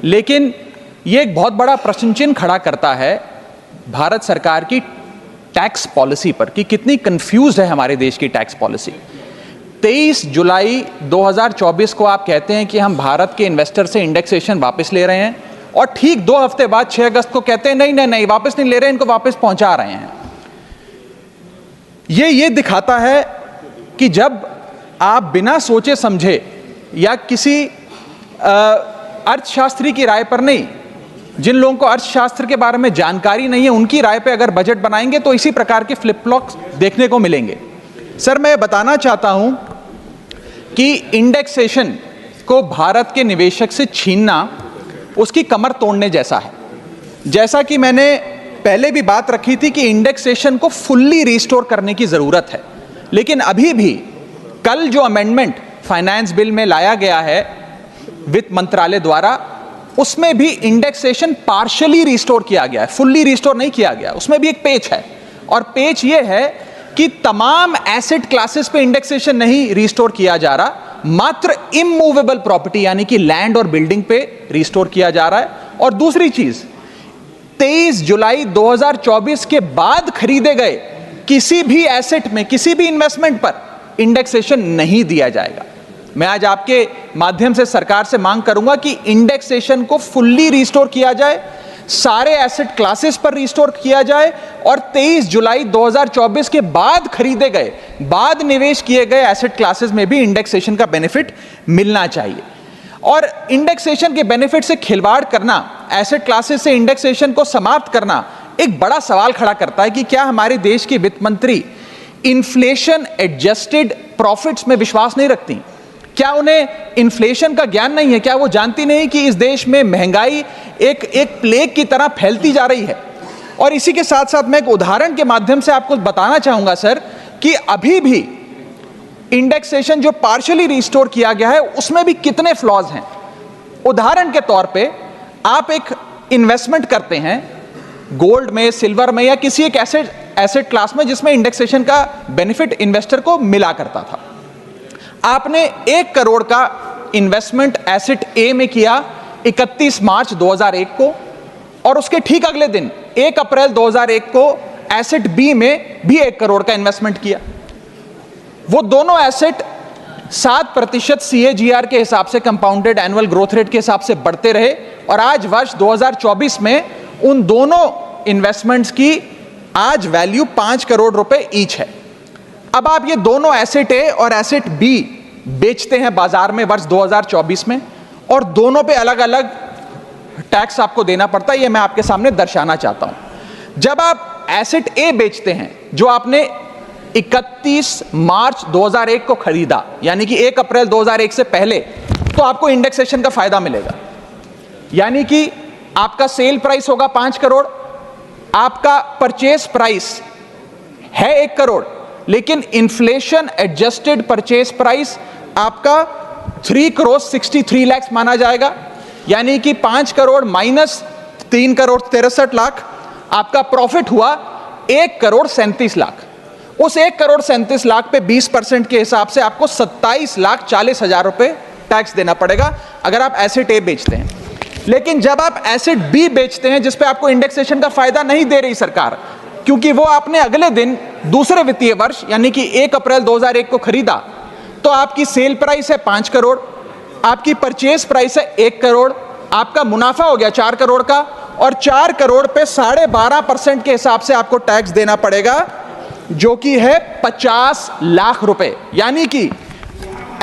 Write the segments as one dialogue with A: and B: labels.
A: लेकिन ये एक बहुत बड़ा प्रश्न चिन्ह खड़ा करता है भारत सरकार की टैक्स पॉलिसी पर कि कितनी कंफ्यूज है हमारे देश की टैक्स पॉलिसी। 23 जुलाई 2024 को आप कहते हैं कि हम भारत के इन्वेस्टर से इंडेक्सेशन वापस ले रहे हैं और ठीक 2 हफ्ते बाद 6 अगस्त को कहते हैं नहीं नहीं नहीं वापस नहीं ले रहे हैं, इनको वापस पहुंचा रहे हैं। ये दिखाता है कि जब आप बिना सोचे समझे या किसी अर्थशास्त्री की राय पर नहीं, जिन लोगों को अर्थशास्त्र के बारे में जानकारी नहीं है उनकी राय पे अगर बजट बनाएंगे तो इसी प्रकार के फ्लिप फ्लॉप्स देखने को मिलेंगे। सर, मैं बताना चाहता हूं कि इंडेक्सेशन को भारत के निवेशक से छीनना उसकी कमर तोड़ने जैसा है। जैसा कि मैंने पहले भी बात रखी थी कि इंडेक्सेशन को फुल्ली रिस्टोर करने की जरूरत है, लेकिन अभी भी कल जो अमेंडमेंट फाइनेंस बिल में लाया गया है वित्त मंत्रालय द्वारा, उसमें भी इंडेक्सेशन पार्शियली रिस्टोर किया गया है, फुल्ली रिस्टोर नहीं किया गया। उसमें भी एक पेच है और पेच ये है कि तमाम एसेट क्लासेस पे इंडेक्सेशन नहीं रिस्टोर किया जा रहा, मात्र इमूवेबल प्रॉपर्टी यानी कि लैंड और बिल्डिंग पे रिस्टोर किया जा रहा है। और दूसरी चीज, 23 जुलाई 2024 के बाद खरीदे गए किसी भी एसेट में किसी भी इन्वेस्टमेंट पर इंडेक्सेशन नहीं दिया जाएगा। मैं आज आपके माध्यम से सरकार से मांग करूंगा कि इंडेक्सेशन को फुल्ली रिस्टोर किया जाए, सारे एसेट क्लासेस पर रिस्टोर किया जाए और 23 जुलाई 2024 के बाद खरीदे गए, बाद निवेश किए गए एसेट क्लासेस में भी इंडेक्सेशन का बेनिफिट मिलना चाहिए। और इंडेक्सेशन के बेनिफिट से खिलवाड़ करना, एसेट क्लासेस से इंडेक्सेशन को समाप्त करना एक बड़ा सवाल खड़ा करता है कि क्या हमारे देश की वित्त मंत्री इन्फ्लेशन एडजस्टेड प्रॉफिट्स में विश्वास नहीं रखती? क्या उन्हें इन्फ्लेशन का ज्ञान नहीं है? क्या वो जानती नहीं कि इस देश में महंगाई एक प्लेग की तरह फैलती जा रही है? और इसी के साथ साथ मैं एक उदाहरण के माध्यम से आपको बताना चाहूंगा सर कि अभी भी इंडेक्सेशन जो पार्शियली रिस्टोर किया गया है उसमें भी कितने फ्लॉज हैं। उदाहरण के तौर पे आप एक इन्वेस्टमेंट करते हैं गोल्ड में, सिल्वर में या किसी एक एसेट क्लास में जिसमें इंडेक्सेशन का बेनिफिट इन्वेस्टर को मिला करता था। आपने 1 करोड़ का इन्वेस्टमेंट एसेट ए में किया 31 मार्च 2001 को और उसके ठीक अगले दिन 1 अप्रैल 2001 को एसेट बी में भी 1 करोड़ का इन्वेस्टमेंट किया। वो दोनों एसेट 7% CAGR के हिसाब से कंपाउंडेड एनुअल ग्रोथ रेट के हिसाब से बढ़ते रहे और आज वर्ष 2024 में उन दोनों इन्वेस्टमेंट्स की आज वैल्यू 5 करोड़ रुपए ईच है। अब आप ये दोनों एसेट ए और एसेट बी बेचते हैं बाजार में वर्ष 2024 में और दोनों पे अलग अलग टैक्स आपको देना पड़ता है। ये मैं आपके सामने दर्शाना चाहता हूं। जब आप एसेट ए बेचते हैं जो आपने 31 मार्च 2001 को खरीदा यानी कि 1 अप्रैल 2001 से पहले, तो आपको इंडेक्सेशन का फायदा मिलेगा। यानी कि आपका सेल प्राइस होगा 5 करोड़, आपका परचेस प्राइस है 1 करोड़, लेकिन इन्फ्लेशन एडजस्टेड परचेस प्राइस आपका 3 करोड़ 63 लाख माना जाएगा। यानी कि 5 करोड़ माइनस 3 करोड़ 63 लाख, आपका प्रॉफिट हुआ 1 करोड़ 37 लाख। उस 1 करोड़ 37 लाख पे 20% के हिसाब से आपको 27 लाख 40 हजार रुपए टैक्स देना पड़ेगा अगर आप एसेट ए बेचते हैं। लेकिन जब आप एसेट बी बेचते हैं जिसपे आपको इंडेक्सेशन का फायदा नहीं दे रही सरकार, क्योंकि वो आपने अगले दिन दूसरे वित्तीय वर्ष यानी कि 1 अप्रैल 2001 को खरीदा, तो आपकी सेल प्राइस है 5 करोड़, आपकी परचेस प्राइस है 1 करोड़, आपका मुनाफा हो गया 4 करोड़ का और 4 करोड़ पे 12.5% के हिसाब से आपको टैक्स देना पड़ेगा जो कि है 50 लाख रुपए। यानी कि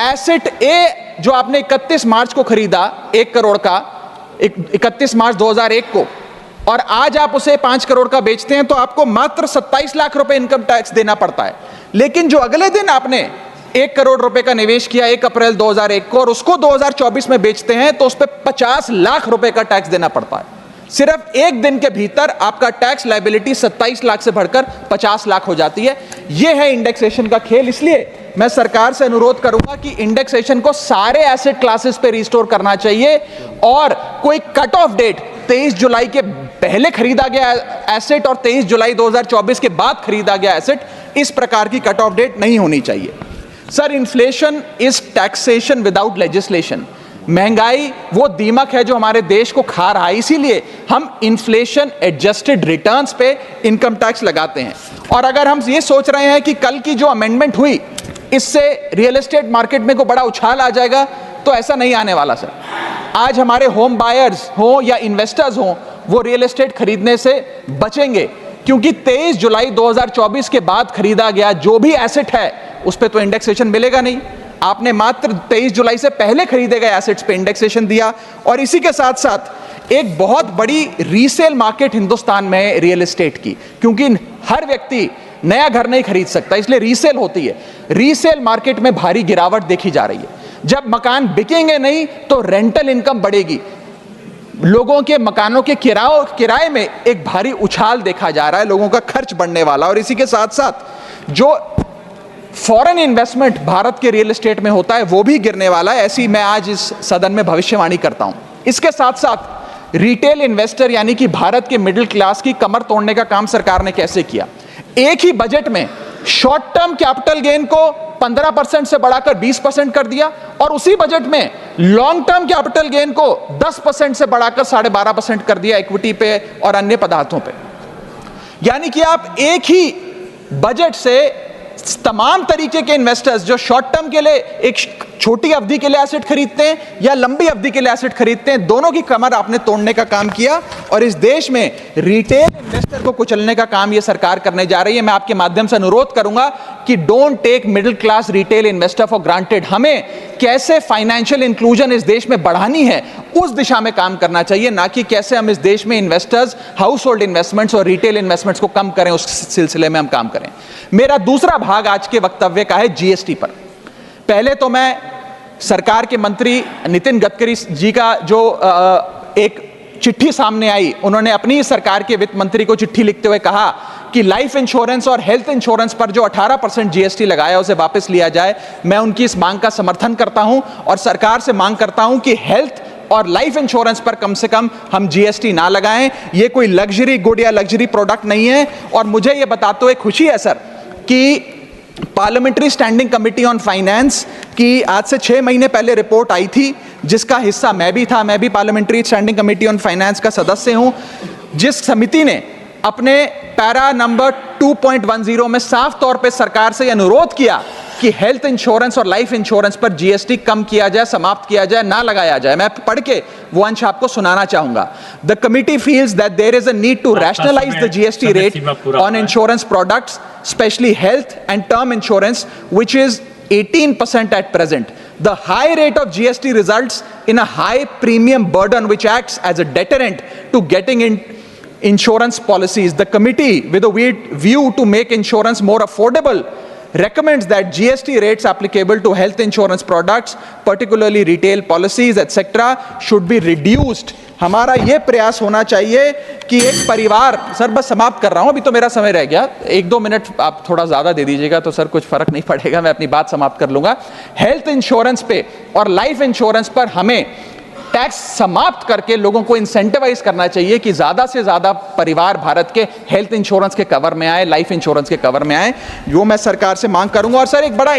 A: एसेट ए जो आपने 31 मार्च को खरीदा 1 करोड़ का 31 मार्च 2001 को और आज आप उसे 5 करोड़ का बेचते हैं तो आपको मात्र 27 लाख रुपए इनकम टैक्स देना पड़ता है। लेकिन जो अगले दिन आपने 1 करोड़ रुपए का निवेश किया 1 अप्रैल 2001 को और उसको 2024 में बेचते हैं तो उस पर 50 लाख रुपए का टैक्स देना पड़ता है। सिर्फ एक दिन के भीतर आपका टैक्स लायबिलिटी 27 लाख से बढ़कर 50 लाख हो जाती है। यह है इंडेक्सेशन का खेल। इसलिए मैं सरकार से अनुरोध करूंगा कि इंडेक्सेशन को सारे एसेट क्लासेस पे रिस्टोर करना चाहिए और कोई कट ऑफ डेट 23 जुलाई के पहले खरीदा गया एसेट और 23 जुलाई 2024 के बाद खरीदा गया एसेट, इस प्रकार की कट ऑफ डेट नहीं होनी चाहिए। Sir, inflation is taxation without legislation. महंगाई वो दीमक है जो हमारे देश को खा रहा है, इसीलिए हम इन्फ्लेशन एडजस्टेड रिटर्न्स पे इनकम टैक्स लगाते हैं। और अगर हम ये सोच रहे हैं कि कल की जो अमेंडमेंट हुई इससे रियल एस्टेट मार्केट में को बड़ा उछाल आ जाएगा, तो ऐसा नहीं आने वाला सर। आज हमारे होम बायर्स हो या इन्वेस्टर्स हो, वो रियल एस्टेट खरीदने से बचेंगे, क्योंकि 23 जुलाई 2024 के बाद खरीदा गया जो भी एसेट है उस पे तो इंडेक्सेशन मिलेगा नहीं। आपने मात्र 23 जुलाई से पहले खरीदे गए एसेट्स पे इंडेक्सेशन दिया। और इसी के साथ साथ एक बहुत बड़ी रीसेल मार्केट हिंदुस्तान में रियल एस्टेट की, क्योंकि हर व्यक्ति नया घर नहीं खरीद सकता, इसलिए रीसेल होती है। रीसेल मार्केट में भारी गिरावट देखी जा रही है। जब मकान बिकेंगे नहीं तो रेंटल इनकम बढ़ेगी, लोगों के मकानों के किराए में एक भारी उछाल देखा जा रहा है, लोगों का खर्च बढ़ने वाला। और इसी के साथ साथ जो फॉरेन इन्वेस्टमेंट भारत के रियल एस्टेट में होता है वो भी गिरने वाला है, ऐसी मैं आज इस सदन में भविष्यवाणी करता हूं। इसके साथ साथ रिटेल इन्वेस्टर यानी कि भारत के मिडिल क्लास की कमर तोड़ने का काम सरकार ने कैसे किया। एक ही बजट में शॉर्ट टर्म कैपिटल गेन को 15% से बढ़ाकर 20% कर दिया, और उसी बजट में लॉन्ग टर्म कैपिटल गेन को 10% से बढ़ाकर 12.5% कर दिया इक्विटी पे और अन्य पदार्थों पे। यानी कि आप एक ही बजट से तमाम तरीके के इन्वेस्टर्स जो शॉर्ट टर्म के लिए एक छोटी अवधि के लिए एसेट खरीदते हैं या लंबी अवधि के लिए एसेट खरीदते हैं, दोनों की कमर आपने तोड़ने का काम किया। और इस देश में रिटेल इन्वेस्टर को कुचलने का काम यह सरकार करने जा रही है। मैं आपके माध्यम से अनुरोध करूंगा कि don't take middle class retail investor for granted. हमें कैसे फाइनेंशियल इंक्लूजन इस देश में बढ़ानी है उस दिशा में काम करना चाहिए, ना कि कैसे हम इस देश में इन्वेस्टर्स, हाउस होल्ड इन्वेस्टमेंट्स और रिटेल इन्वेस्टमेंट्स को कम करें, उस सिलसिले में हम काम करें। मेरा दूसरा भाग आज के वक्तव्य का है जीएसटी पर। पहले तो मैं सरकार के मंत्री नितिन गडकरी जी का जो एक चिट्ठी सामने आई, उन्होंने अपनी सरकार के वित्त मंत्री को चिट्ठी लिखते हुए कहा कि लाइफ इंश्योरेंस और हेल्थ इंश्योरेंस पर जो 18% जीएसटी लगाया उसे वापस लिया जाए। मैं उनकी इस मांग का समर्थन करता हूं और सरकार से मांग करता हूं कि हेल्थ और लाइफ इंश्योरेंस पर कम से कम हम जीएसटी ना लगाएं। ये कोई लग्जरी गुड या लग्जरी प्रोडक्ट नहीं है। और मुझे ये बताते हुए खुशी है सर कि parliamentary standing committee on finance की आज से 6 महीने पहले रिपोर्ट आई थी, जिसका हिस्सा मैं भी था। मैं भी parliamentary standing committee on finance का सदस्य हूं, जिस समिति ने अपने पैरा नंबर 2.10 में साफ तौर पे सरकार से अनुरोध किया कि हेल्थ इंश्योरेंस और लाइफ इंश्योरेंस पर जीएसटी कम किया जाए, समाप्त किया जाए, ना लगाया जाए। मैं पढ़ के वो अंश आपको सुनाना चाहूंगा। The committee feels that there is a need to rationalise the GST rate on insurance products, especially health and term insurance, which is 18% at present. The high rate of GST results in a high premium burden which acts as a deterrent to getting in insurance policies. The committee, with a view to make insurance more affordable, recommends that GST rates applicable to health insurance products, particularly retail policies, etc., should be reduced. हमारा ये प्रयास होना चाहिए कि एक परिवार, sir बस समाप्त कर रहा हूं, अभी तो मेरा समय रह गया, 1-2 मिनट आप थोड़ा ज्यादा दे दीजिएगा तो सर कुछ फर्क नहीं पड़ेगा, मैं अपनी बात समाप्त कर लूंगा। हेल्थ इंश्योरेंस पे और लाइफ इंश्योरेंस पर हमें टैक्स समाप्त करके लोगों को इंसेंटिवाइज करना चाहिए कि ज्यादा से ज्यादा परिवार भारत के हेल्थ इंश्योरेंस के कवर में आए, लाइफ इंश्योरेंस के कवर में आए। जो मैं सरकार से मांग करूंगा। और सर एक बड़ा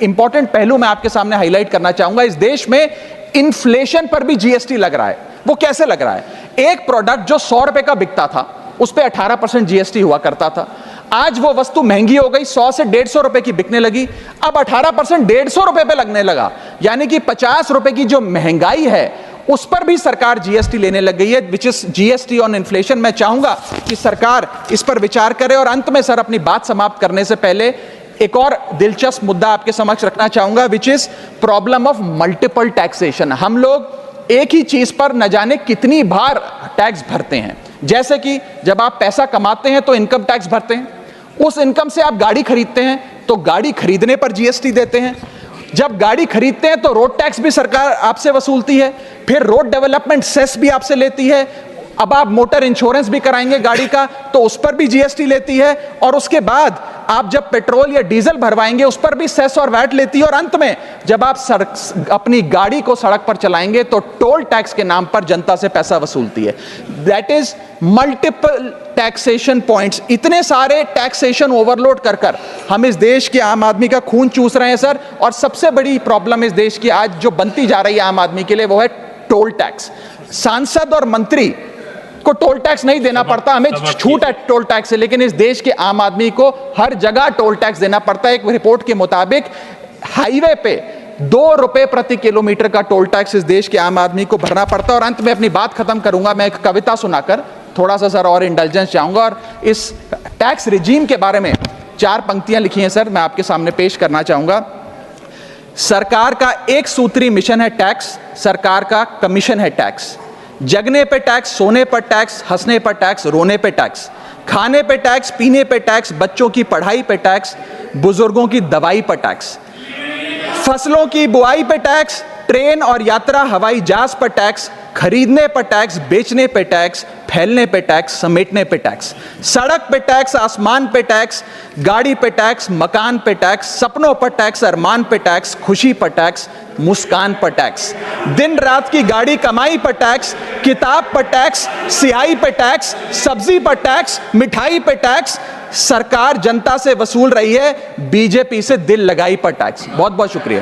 A: इंपॉर्टेंट पहलू मैं आपके सामने हाईलाइट करना चाहूंगा। इस देश में इन्फ्लेशन पर भी जीएसटी लग रहा है। वो कैसे लग रहा है? एक प्रोडक्ट जो 100 रुपए का बिकता था उस पे 18% जीएसटी हुआ करता था। आज वो वस्तु महंगी हो गई, 100 से 150 रुपए की बिकने लगी, अब 18% 150 रुपए पे लगने लगा। यानी कि 50 रुपए की जो महंगाई है उस पर भी सरकार जीएसटी लेने लग गई है, which is GST on inflation. मैं चाहूंगा कि सरकार इस पर विचार करे। और अंत में सर अपनी बात समाप्त करने से पहले एक और दिलचस्प मुद्दा आपके समक्ष रखना चाहूंगा, which is problem of multiple taxation. हम लोग एक ही चीज पर न जाने कितनी बार टैक्स भरते हैं। जैसे कि जब आप पैसा कमाते हैं तो इनकम टैक्स भरते हैं, उस इनकम से आप गाड़ी खरीदते हैं तो गाड़ी खरीदने पर जीएसटी देते हैं, जब गाड़ी खरीदते हैं तो रोड टैक्स भी सरकार आपसे वसूलती है, फिर रोड डेवलपमेंट सेस भी आपसे लेती है, अब आप मोटर इंश्योरेंस भी कराएंगे गाड़ी का तो उस पर भी जीएसटी लेती है, और उसके बाद आप जब पेट्रोल या डीजल भरवाएंगे उस पर भी सेस और वैट लेती है, और अंत में जब आप अपनी गाड़ी को सड़क पर चलाएंगे तो टोल टैक्स के नाम पर जनता से पैसा वसूलती है। That is multiple taxation points. इतने सारे टैक्सेशन ओवरलोड कर कर हम इस देश के आम आदमी का खून चूस रहे हैं सर। और सबसे बड़ी प्रॉब्लम इस देश की आज जो बनती जा रही है आम आदमी के लिए, वो है टोल टैक्स। सांसद और मंत्री को टोल टैक्स नहीं देना पड़ता, हमें छूट है टोल टैक्स से, लेकिन इस देश के आम आदमी को हर जगह टोल टैक्स देना पड़ता है। एक रिपोर्ट के मुताबिक हाईवे पे 2 रुपए प्रति किलोमीटर का टोल टैक्स इस देश के आम आदमी को भरना पड़ता है। और अंत में अपनी बात खत्म करूंगा मैं एक कविता सुनाकर, थोड़ा सा सर और इंटेलिजेंस चाहूंगा। और इस टैक्स रिजीम के बारे में 4 पंक्तियां लिखी हैं सर, मैं आपके सामने पेश करना चाहूंगा। सरकार का एक सूत्री मिशन है टैक्स, सरकार का कमीशन है टैक्स। जगने पे टैक्स, सोने पर टैक्स, हंसने पर टैक्स, रोने पे टैक्स, खाने पे टैक्स, पीने पे टैक्स, बच्चों की पढ़ाई पे टैक्स, बुजुर्गों की दवाई पर टैक्स, फसलों की बुआई पे टैक्स, ट्रेन और यात्रा हवाई जहाज पर टैक्स, खरीदने पर टैक्स, बेचने पे टैक्स, फैलने पे टैक्स, समेटने पे टैक्स, सड़क पे टैक्स, आसमान पे टैक्स, गाड़ी पे टैक्स, मकान पे टैक्स, सपनों पर टैक्स, अरमान पे टैक्स, खुशी पर टैक्स, मुस्कान पर टैक्स, दिन रात की गाड़ी कमाई पर टैक्स, किताब पर टैक्स, सियाही पे टैक्स, सब्जी पर टैक्स, मिठाई पे टैक्स। सरकार जनता से वसूल रही है बीजेपी से दिल लगाई पर टैक्स। बहुत बहुत शुक्रिया।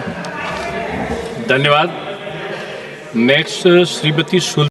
B: धन्यवाद। नेक्स्ट श्रीमती